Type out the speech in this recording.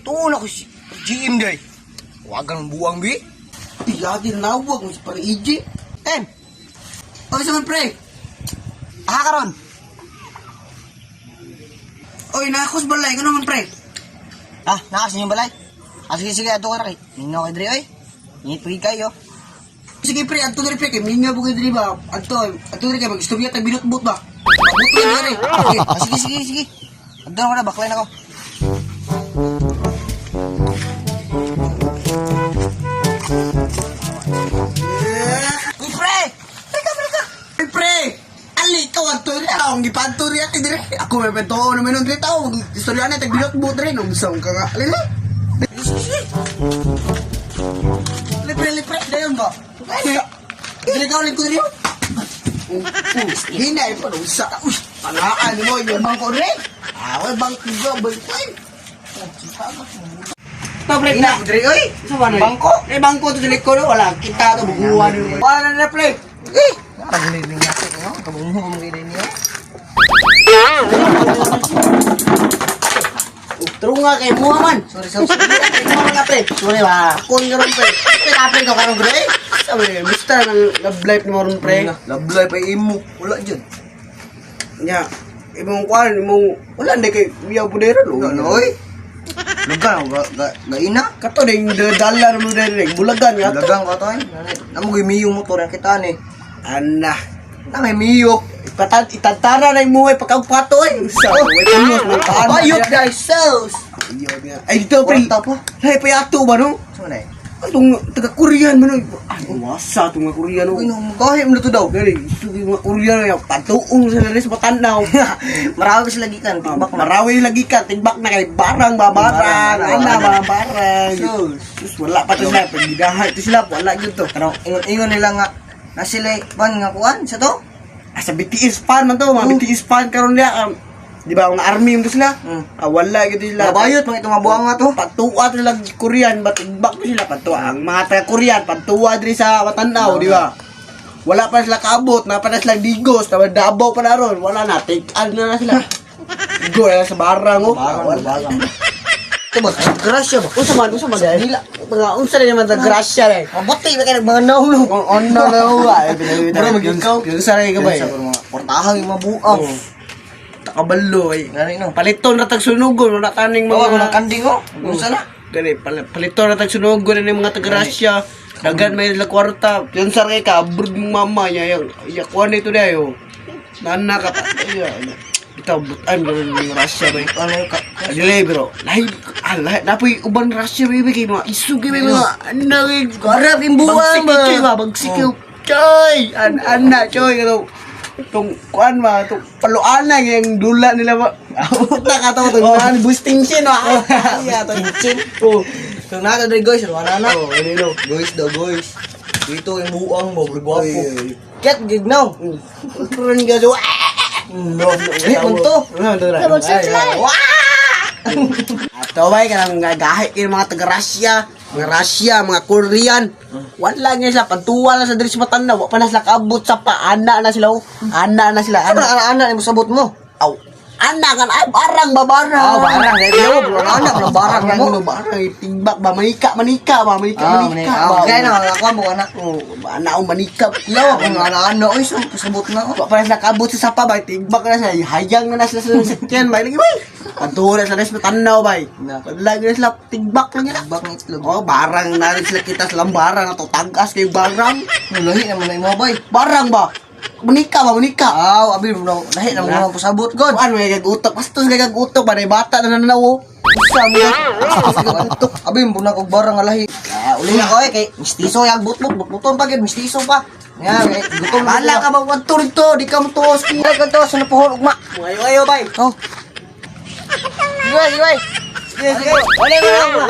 Tuon ako si GM day. Wagang buwang bi. Iyadi na nawag mo si pare EJ. Ten. Oy sa man pre. Aha karon. Oy nakos balay ko naman pre. Ah, nakas niyo balay. Sige ato ka ra kay. Ninyo kay dre oy. Ingit pagid kayo. Sige pre, adto diri pre kay minga bugay diri ba. Adto diri kay magistorya tag binutbot ba. Buto diri. Sige. Adto na baklay na ko. Pre! Teka! Pre! Ali, ikaw ang turi. Akong gipanturi ati dire. Ako may pento naman ng grita. Istorya na, tagbinot-bot rin. Umusang ka nga. Lili. Lipre. Dayon ba? Diligaw lang ko dire. Hinay pa. Usa. Palaan mo yung bangko rin. Away bangko ko. Bangkoy. Pre na. Dire, oy. Bangko. Bangko to dilik ko. Wala. Kita to. Buguan. Wala na pre. Nagilid niya ako, no? Kabungo mo gilid niya. True nga kay Muhammad. Sorry. Muhammad na pre. Sorry ba? Kun nga ron pre. Pre ka karong pre. Sabi, musta ng love life mo ron pre? Love life ay imo. Wala dyan. Nya, imong kuan, wala na kay Kuya Budero lo. Ano, oy? Lugan, gaina? Kato ding dala mo dere, bulagan nga to. Lagang ka to, eh. Namo gimiyong motor yung kita, ni. Ana. Namay miyok. Itantara na yung muhay pagkagpato eh. Sa wait mo taan. Bayot, guys, sauce. Ay dito pre. Hay payato ba no? Saan na eh? Atong taga Korean man no. Ay wasa tong mga Korean no. Uy, nung kahit mo na to daw. Dali, ito yung mga Korean yung patuong sa laris matanaw. Marami sila gikan. Timbak na. Marawi lagi ka, timbak na kay barang, babarang, ana, babarang. Sus, wala pa to sila, pagbigahay to sila, wala yun to. Ano, ingon nila nga, na sila, ban nga kuan, sa to? Sa BTS fan man to, mga BTS fan karon niya, di ba, mga army yung to sila? Wala yun sila. Nabayot, mga itong mabuang nga to. Patuwa to sila Korean, timbak to sila, patuwa. Ang mga taga Korean, patuwa diri sa Matanaw, di ba? Wala pa sila kaabot, na pa na sila digos, na Davao pa na ron, wala na, take-an na sila. Go na sa barang, oh. Barang. Ito ba, grasya ba? Unsa man nila. Mga unsa na naman ta grasya eh. Mabuti ba kayo mga naulong? On na ay Bro, mag-ikaw. Yung saray ka ba eh. Portahang yung mabuang. Takabalo eh. Gani no. Paliton na tag sunugon, wala taning Mga mga kanding oh. Unsa na? gani paliton na tag sunugon ni mga taga-grasya. Dagan may la kwarta. Yung saray ka, brud mong mama niya ya kuan ito dayo. Nana ka pa. Ito butan ng Russia ba? Ano ka? Adilay bro. Lahi napoy uban Russia baby kay mga isug kay mga anang Garap yung buwang ba? Bagsikyo choy. Ana choy ano. Tong kuan ba tong paluana yung dula nila ba. Uta ka to tong boosting chin wa. Ya to chin. Oh. Kung nata dre guys, wala na. Oh, ano Guys daw guys. Dito yung buwang mo, gwapo. Get gig now. Kurang ga jo. No, punto. Ato ba kanang gagahi kay mga taga-Russia, mga Korean. Wala nga sa pagtuwa na sa diri sa Matanaw, wa pa na sila kaabot sa paana na sila. Ana na sila. Ano anak mo sabot mo? Aw. Ana kan ay barang babarang. Barang dito. Anak na barang mo. Barang timbak ba manika. Okay na, ako mo anak. Ana o manika. Yaw, ang anak oy, sabot na Wa pa na sila kaabot sa sapa ba timbak na sila. Hayang na sila sa sakyan ba lagi bay. Patuwa na sila sa Matanaw bay. Lagi na sila timbak lang yan. Bak ng itlog. Oh, barang na rin sila kita sa barang na to tagas kay barang. Lahi naman na mo bay. Barang ba? Manika. Aw, abi mo lahi naman mo pasabot god. Ano may gagutok? Bastos kay gagutok ba bata na nanaw. Usa mo yan. Abi mo na kog barang nga lahi. Uli na ko kay mistiso yang butbuton pa gid mistiso pa. Nga, gutom na. Bala ka magwantur to, di ka mo tuos. Ay kanto sa napuhol ugma. Ayo bay. Oh. Sige. Wala mo.